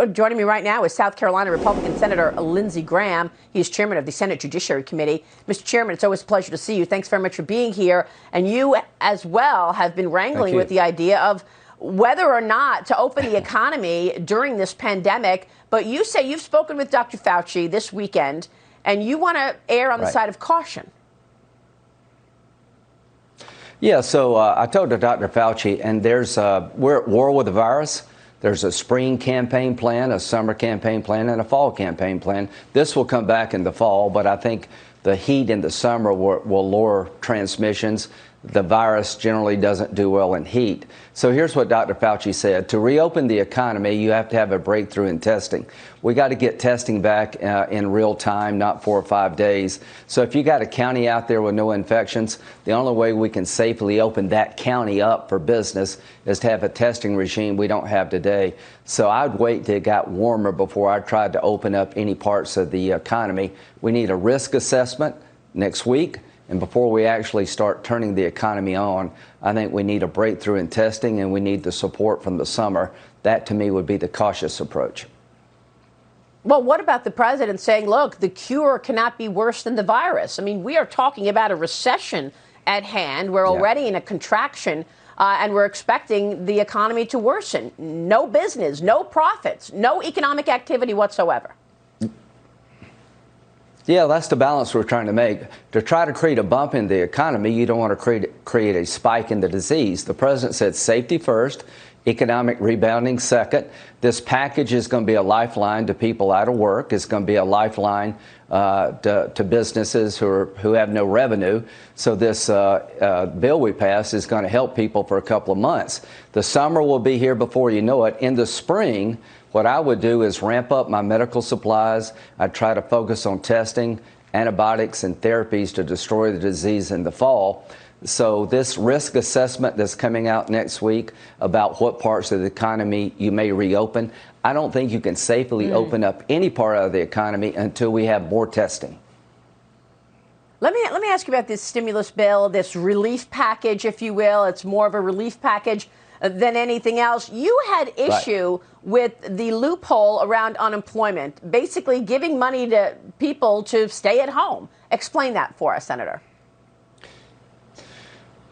Joining me right now is South Carolina Republican Senator Lindsey Graham. He's chairman of the Senate Judiciary Committee. Mr. Chairman, it's always a pleasure to see you. Thanks very much for being here. And you, as well, have been wrangling with the idea of whether or not to open the economy during this pandemic. But you say you've spoken with Dr. Fauci this weekend, and you want to err on the side of caution. Yeah, so I told Dr. Fauci, and we're at war with the virus. There's a spring campaign plan, a summer campaign plan, and a fall campaign plan. This will come back in the fall, but I think the heat in the summer will lower transmissions. The virus generally doesn't do well in heat. So here's what Dr. Fauci said. To reopen the economy, you have to have a breakthrough in testing. We got to get testing back in real time, not 4 or 5 days. So if you got a county out there with no infections, the only way we can safely open that county up for business is to have a testing regime we don't have today. So I'd wait till it got warmer before I tried to open up any parts of the economy. We need a risk assessment next week. And before we actually start turning the economy on, I think we need a breakthrough in testing, and we need the support from the summer. That, to me, would be the cautious approach. Well, what about the president saying, look, the cure cannot be worse than the virus? I mean, we are talking about a recession at hand. We're already in a contraction, and we're expecting the economy to worsen. No business, no profits, no economic activity whatsoever. Yeah, that's the balance we're trying to make. To try to create a bump in the economy, you don't want to create a spike in the disease. The president said safety first, economic rebounding second. This package is going to be a lifeline to people out of work. It's going to be a lifeline to businesses who have no revenue. So this bill we passed is going to help people for a couple of months. The summer will be here before you know it. In the spring, what I would do is ramp up my medical supplies. I'd try to focus on testing, antibiotics, and therapies to destroy the disease in the fall. So this risk assessment that's coming out next week about what parts of the economy you may reopen, I don't think you can safely open up any part of the economy until we have more testing. Let me ask you about this stimulus bill, this relief package, if you will. It's more of a relief package than anything else. You had issue with the loophole around unemployment, basically giving money to people to stay at home. Explain that for us, Senator.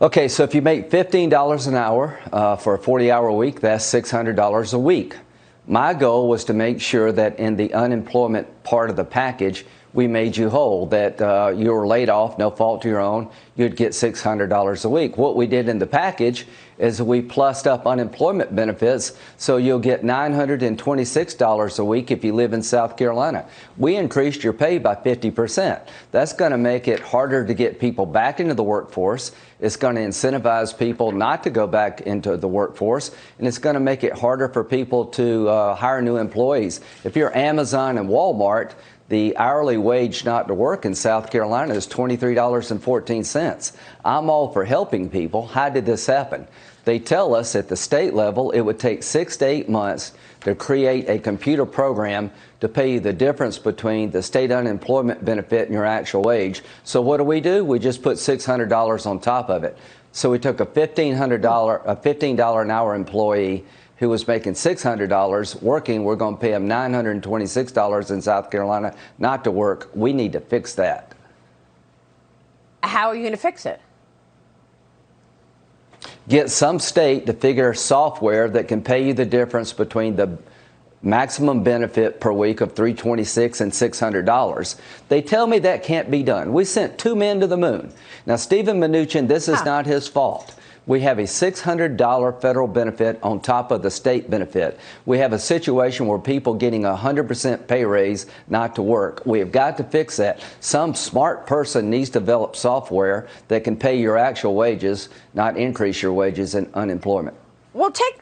Okay, so if you make $15 an hour for a 40-hour week, that's $600 a week. My goal was to make sure that in the unemployment part of the package, we made you whole, that you were laid off, no fault to your own, you'd get $600 a week. What we did in the package is we plussed up unemployment benefits, so you'll get $926 a week if you live in South Carolina. We increased your pay by 50%. That's going to make it harder to get people back into the workforce. It's going to incentivize people not to go back into the workforce, and it's going to make it harder for people to hire new employees. If you're Amazon and Walmart, the hourly wage not to work in South Carolina is $23.14. I'm all for helping people. How did this happen? They tell us at the state level it would take 6 to 8 months to create a computer program to pay you the difference between the state unemployment benefit and your actual wage. So what do? We just put $600 on top of it. So we took a $15 an hour employee who was making $600 working. We're going to pay him $926 in South Carolina not to work. We need to fix that. How are you going to fix it? Get some state to figure software that can pay you the difference between the maximum benefit per week of $326 and $600. They tell me that can't be done. We sent 2 men to the moon. Now, Stephen Mnuchin, this is not his fault. We have a $600 federal benefit on top of the state benefit. We have a situation where people getting a 100% pay raise not to work. We have got to fix that. Some smart person needs to develop software that can pay your actual wages, not increase your wages in unemployment. Well, take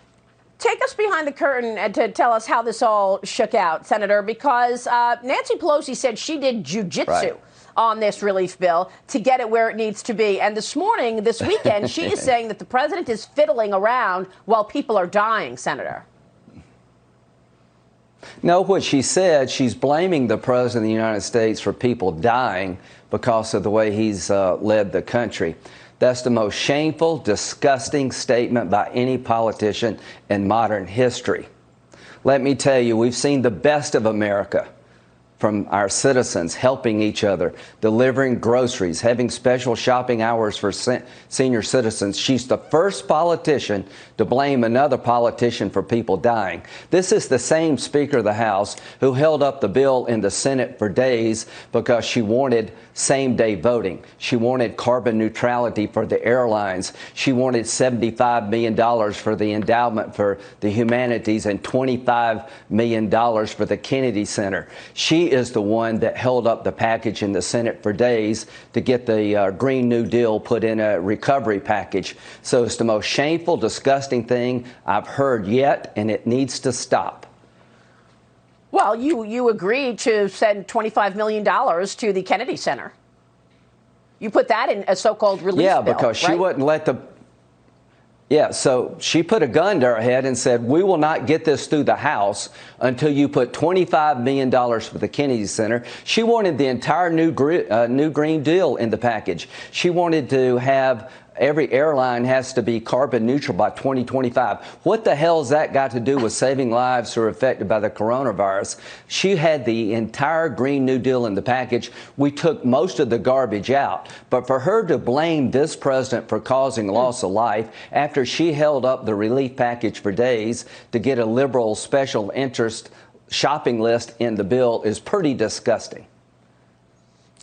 us behind the curtain to tell us how this all shook out, Senator, because Nancy Pelosi said she did jujitsu on this relief bill to get it where it needs to be. And this weekend, she is saying that the president is fiddling around while people are dying, Senator. No, what she said, she's blaming the president of the United States for people dying because of the way he's led the country. That's the most shameful, disgusting statement by any politician in modern history. Let me tell you, we've seen the best of America from our citizens helping each other, delivering groceries, having special shopping hours for senior citizens. She's the first politician to blame another politician for people dying. This is the same Speaker of the House who held up the bill in the Senate for days because she wanted same-day voting. She wanted carbon neutrality for the airlines. She wanted $75 million for the endowment for the humanities and $25 million for the Kennedy Center. She is the one that held up the package in the Senate for days to get the Green New Deal put in a recovery package. So it's the most shameful, disgusting thing I've heard yet, and it needs to stop. Well, you agreed to send $25 million to the Kennedy Center. You put that in a so-called relief bill, because she right? wouldn't let the... Yeah, so she put a gun to her head and said, we will not get this through the House until you put $25 million for the Kennedy Center. She wanted the entire new Green Deal in the package. She wanted to have every airline has to be carbon neutral by 2025. What the hell has that got to do with saving lives who are affected by the coronavirus? She had the entire Green New Deal in the package. We took most of the garbage out. But for her to blame this president for causing loss of life after she held up the relief package for days to get a liberal special interest shopping list in the bill is pretty disgusting.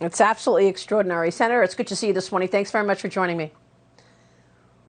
It's absolutely extraordinary. Senator, it's good to see you this morning. Thanks very much for joining me.